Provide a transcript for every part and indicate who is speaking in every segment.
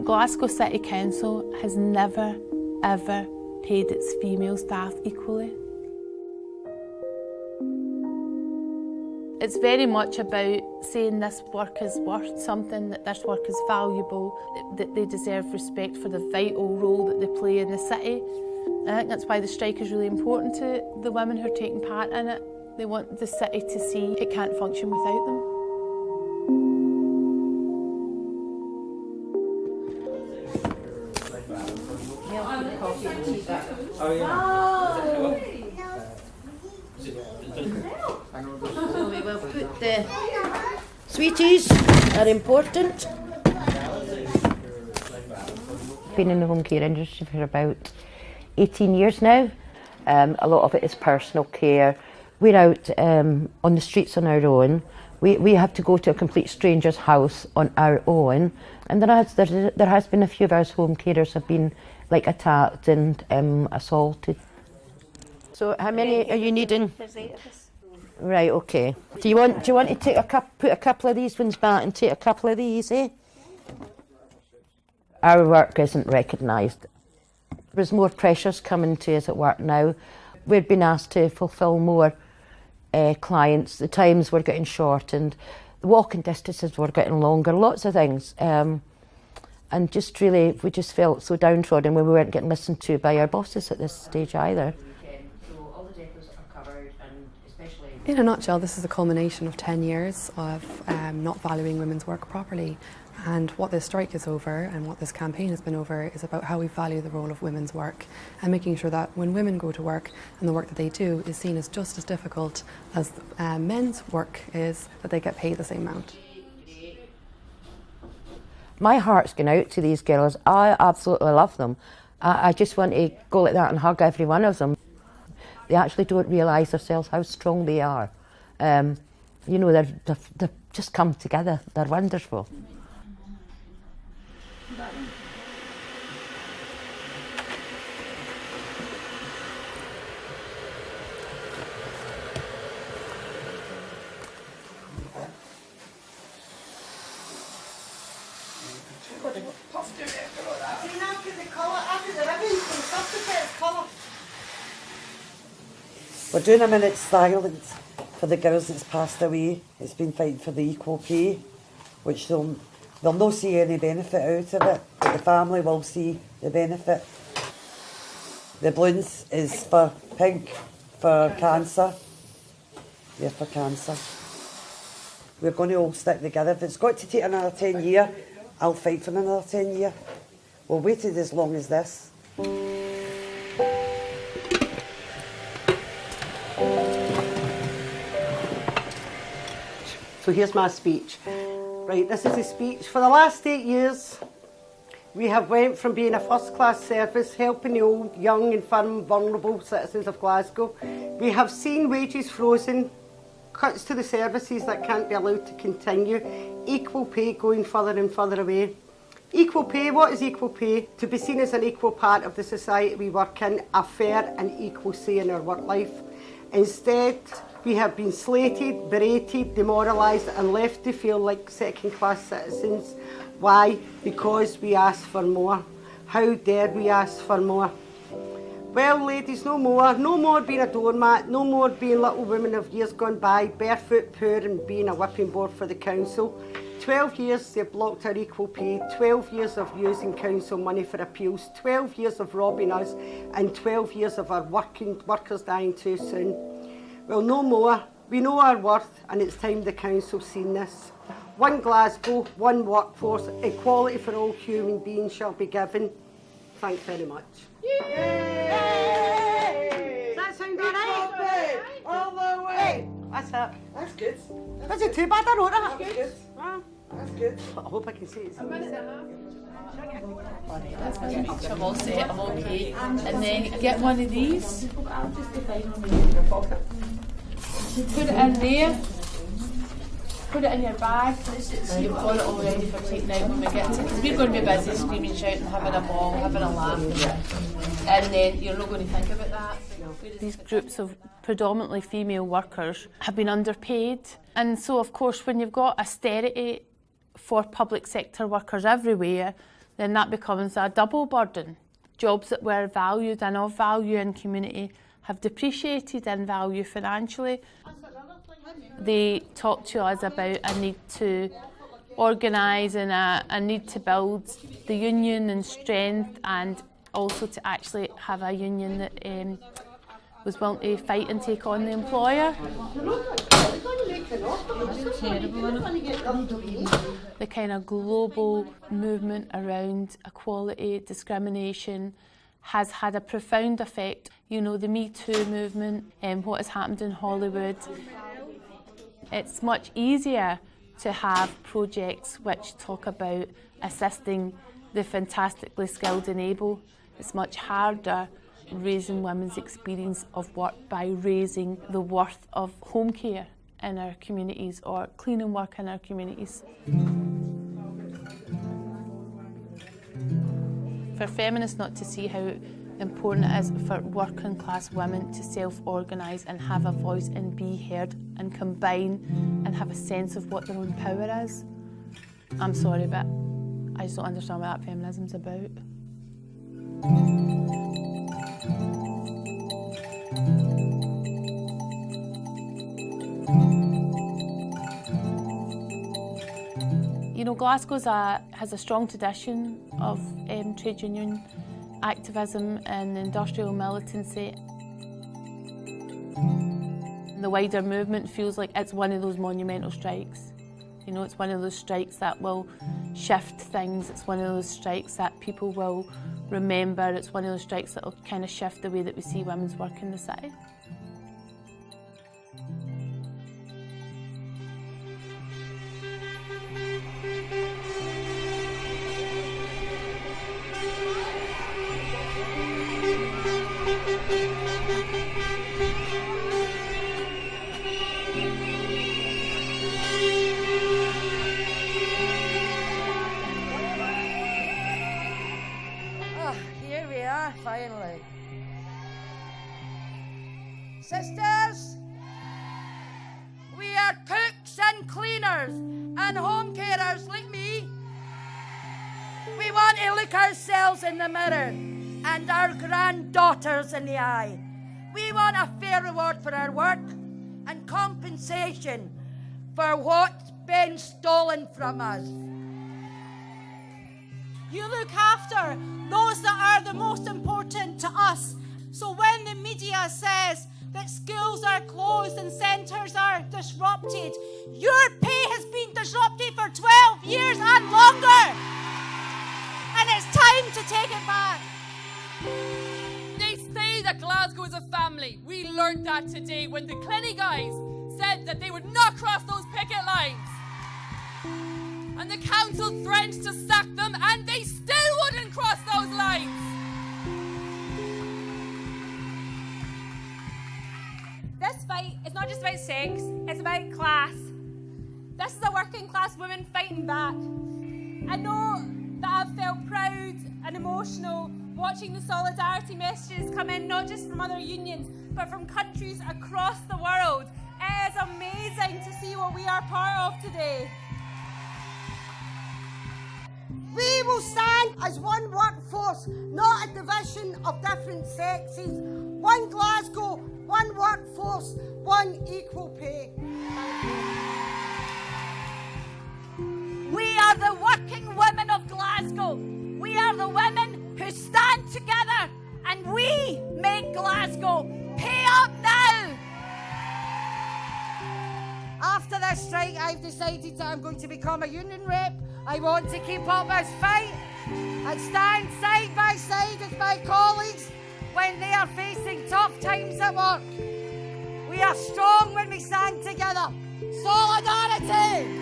Speaker 1: Glasgow City Council has never, ever paid its female staff equally. It's very much about saying this work is worth something, that this work is valuable, that they deserve respect for the vital role that they play in the city. I think that's why the strike is really important to the women who are taking part in it. They want the city to see it can't function without them.
Speaker 2: So we will put the sweeties are important.
Speaker 3: Been in the home care industry for about 18 years now. A lot of it is personal care. We're out on the streets on our own. We have to go to a complete stranger's house on our own, and there has been a few of us home carers have been like attacked and assaulted. So how many are you needing?
Speaker 2: There's 8 of us.
Speaker 3: Right, okay. Do you want to take put a couple of these ones back and take a couple of these, eh? Our work isn't recognised. There's more pressures coming to us at work now. We've been asked to fulfil more clients. The times were getting shortened. The walking distances were getting longer. Lots of things. And just really, we just felt so downtrodden when we weren't getting listened to by our bosses at this stage either.
Speaker 4: In a nutshell, this is a culmination of 10 years of not valuing women's work properly. And what this strike is over and what this campaign has been over is about how we value the role of women's work and making sure that when women go to work and the work that they do is seen as just as difficult as men's work is, that they get paid the same amount.
Speaker 3: My heart's going out to these girls. I absolutely love them. I just want to go like that and hug every one of them. They actually don't realise themselves how strong they are. You know, they've just come together. They're wonderful.
Speaker 5: We're doing a minute's silence for the girls that's passed away. It's been fighting for the equal pay, which they'll not see any benefit out of it, but the family will see the benefit. The balloons is for pink, for cancer. They're for cancer. We're going to all stick together. If it's got to take another 10 years, I'll fight for another 10 years. We've waited as long as this.
Speaker 6: So here's my speech. Right, this is a speech. For the last 8 years, we have went from being a first-class service, helping the old, young, infirm, vulnerable citizens of Glasgow. We have seen wages frozen, cuts to the services that can't be allowed to continue, equal pay going further and further away. Equal pay, what is equal pay? To be seen as an equal part of the society we work in, a fair and equal say in our work life. Instead, we have been slated, berated, demoralised and left to feel like second-class citizens. Why? Because we asked for more. How dare we ask for more? Well, ladies, no more being a doormat, no more being little women of years gone by, barefoot, poor and being a whipping board for the council. 12 years they've blocked our equal pay, 12 years of using council money for appeals, 12 years of robbing us and 12 years of our workers dying too soon. Well, no more. We know our worth and it's time the council's seen this. One Glasgow, one workforce, equality for all human beings shall be given. Thanks very much. Yay! Does that sound all right?
Speaker 5: All the way!
Speaker 6: That's it.
Speaker 5: That's good.
Speaker 6: That's it too bad, I wrote that.
Speaker 5: That's good. That's good.
Speaker 6: I hope I can see it.
Speaker 1: Each of all set them okay, and then get one of these. Put it in there. Put it in your bag, so you've got it all ready for taking out when we get to it. Because we're going to be busy screaming, shouting, having a ball, having a laugh, and then you're not going to think about that. These groups of predominantly female workers have been underpaid, and so of course when you've got austerity for public sector workers everywhere, then that becomes a double burden. Jobs that were valued and of value in community have depreciated in value financially. They talk to us about a need to organise and a need to build the union and strength, and also to actually have a union that was willing to fight and take on the employer. The kind of global movement around equality, discrimination has had a profound effect. You know, the Me Too movement and what has happened in Hollywood. It's much easier to have projects which talk about assisting the fantastically skilled and able. It's much harder raising women's experience of work by raising the worth of home care in our communities or cleaning work in our communities. For feminists not to see how important it is for working class women to self-organise and have a voice and be heard and combine and have a sense of what their own power is. I'm sorry, but I just don't understand what that feminism's about. You know, Glasgow has a strong tradition of trade union activism and industrial militancy. The wider movement feels like it's one of those monumental strikes. You know, it's one of those strikes that will shift things. It's one of those strikes that people will remember. It's one of those strikes that will kind of shift the way that we see women's work in the city.
Speaker 2: Here we are, finally. Sisters, we are cooks and cleaners and home carers like me. We want to look ourselves in the mirror and our granddaughters in the eye. We want a fair reward for our work and compensation for what's been stolen from us.
Speaker 7: You look after those that are the most important to us. So when the media says that schools are closed and centres are disrupted, your pay has been disrupted for 12 years and longer. And it's time to take it back.
Speaker 8: They say that Glasgow is a family. We learned that today when the Clenny guys said that they would not cross those picket lines. And the council threatened to sack them, and they still wouldn't cross those lines.
Speaker 7: This fight is not just about sex, it's about class. This is a working class woman fighting back. I know that I've felt proud and emotional watching the solidarity messages come in, not just from other unions, but from countries across the world. It is amazing to see what we are part of today.
Speaker 6: We will stand as one workforce, not a division of different sexes. One Glasgow, one workforce, one equal pay.
Speaker 2: We are the working women of Glasgow. We are the women who stand together and we make Glasgow. Pay up now!
Speaker 6: After this strike, I've decided that I'm going to become a union rep. I want to keep up this fight and stand side by side with my colleagues when they are facing tough times at work. We are strong when we stand together. Solidarity!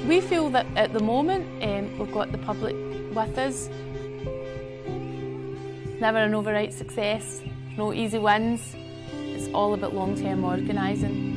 Speaker 1: We feel that at the moment we've got the public with us. It's never an overnight success, no easy wins. It's all about long-term organising.